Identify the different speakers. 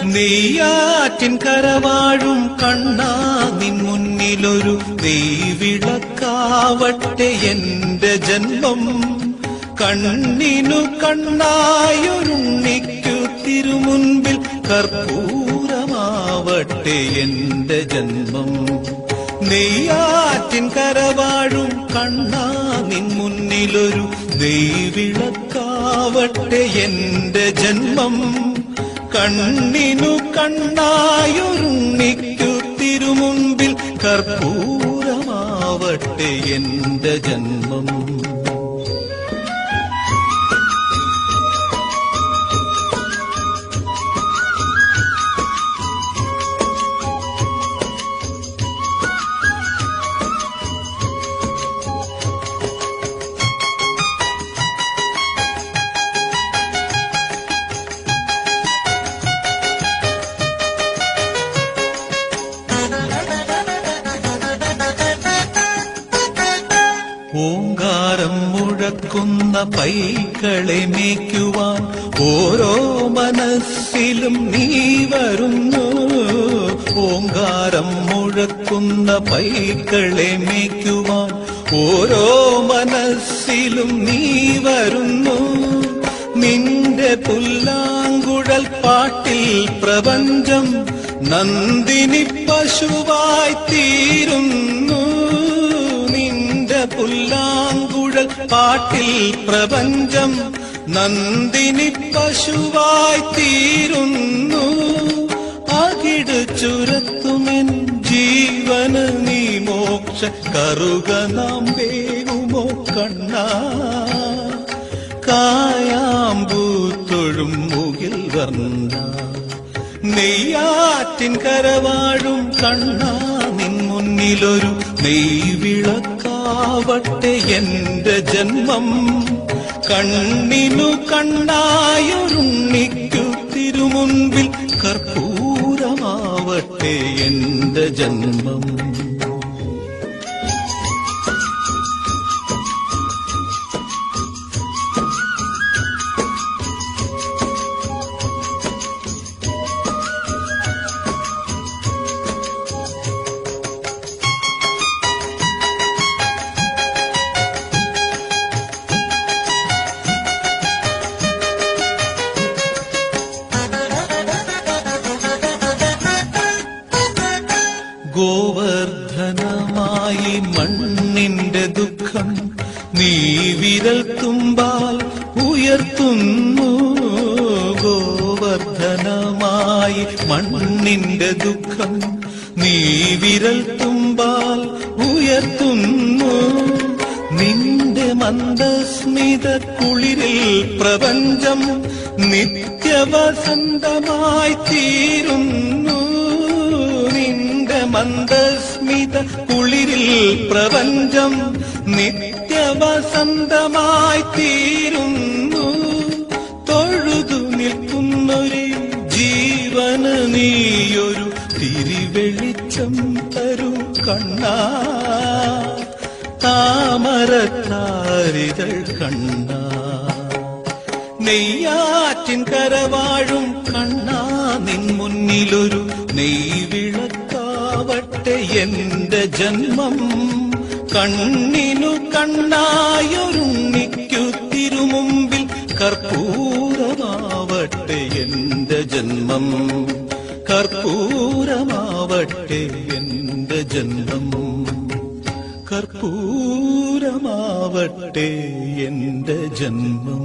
Speaker 1: നെയ്യാറ്റിൻ കരവാഴും കണ്ണാ നിൻ മുന്നിലൊരു നെയ്വിളക്കാവട്ടെ എന്റെ ജന്മം. കണ്ണിനു കണ്ണായൊരുണ്ണിക്കു തിരുമുൻപിൽ കർപ്പൂരമാവട്ടെ എന്റെ ജന്മം. നെയ്യാറ്റിൻ കരവാഴും കണ്ണാ നിൻ മുന്നിലൊരു നെയ്വിളക്കാവട്ടെ എന്റെ ജന്മം. കണ്ണിനു കണ്ണായൊരുണ്ണിക്കു തിരുമുൻപിൽ കർപ്പൂരമാവട്ടെ എന്റെ ജന്മം. ഓങ്കാരം മുഴക്കുന്ന പൈക്കളെ മേയ്ക്കുവാൻ ഓരോ മനസ്സിലും നീ വരുന്നു. ഓങ്കാരം മുഴക്കുന്ന പൈക്കളെ മേയ്ക്കുവാൻ ഓരോ മനസ്സിലും നീ വരുന്നു. നിന്റെ പുല്ലാങ്കുഴൽ പാട്ടിൽ പ്രപഞ്ചം നന്ദിനി പശുവായി തീരുന്നു. പുല്ലാങ്കുഴൽ പാട്ടിൽ പ്രപഞ്ചം നന്ദിനി പശുവായി തീരുന്നു. അകിട് ചുരത്തുമെൻ ജീവന് നീ മോക്ഷ കറുക നാം വേകുമോ കണ്ണാ. കായാമ്പൂത്തൊഴും മുകിൽ വർണ്ണ നെയ്യാറ്റിൻ കരവാഴും കണ്ണാ നിൻ മുന്നിലൊരു നെയ്വിളക്കാവട്ടെ എന്റെ ജന്മം. കണ്ണിനു കണ്ണായൊരുണ്ണിക്കു തിരുമുൻപിൽ കർപ്പൂരമാവട്ടെ എന്റെ ജന്മം. ഗോവർദ്ധനമായി മണ്ണിന്റെ ദുഃഖം നീ വിരൽ തുമ്പാൽ ഉയർത്തുന്നു. ഗോവർദ്ധനമായി മണ്ണിന്റെ ദുഃഖം നീ വിരൽ തുമ്പാൽ ഉയർത്തുന്നു. നിന്റെ മന്ദസ്മിത കുളിരിൽ പ്രപഞ്ചം നിത്യവസന്തമായി തീരുന്നു. മന്ദസ്മിത കുളിരിൽ പ്രപഞ്ചം നിത്യവസന്തമായി തീരുന്നു. തൊഴുതു നിൽക്കുന്നൊരു ജീവന് നീയൊരു തിരിവെളിച്ചം തരൂ കണ്ണാ. താമരത്താരിതൾ കണ്ണാ നെയ്യാറ്റിൻ കരവാഴും കണ്ണാ നിൻ മുന്നിലൊരു നെയ്വിളക്കാവട്ടെ എന്റെ ജന്മം. കണ്ണിനു കണ്ണായൊരുണ്ണിക്കു തിരുമുമ്പിൽ കർപ്പൂരമാവട്ടെ എന്റെ ജന്മം. കർപ്പൂരമാവട്ടെ എന്റെ ജന്മം. കർപ്പൂരമാവട്ടെ എന്റെ ജന്മം.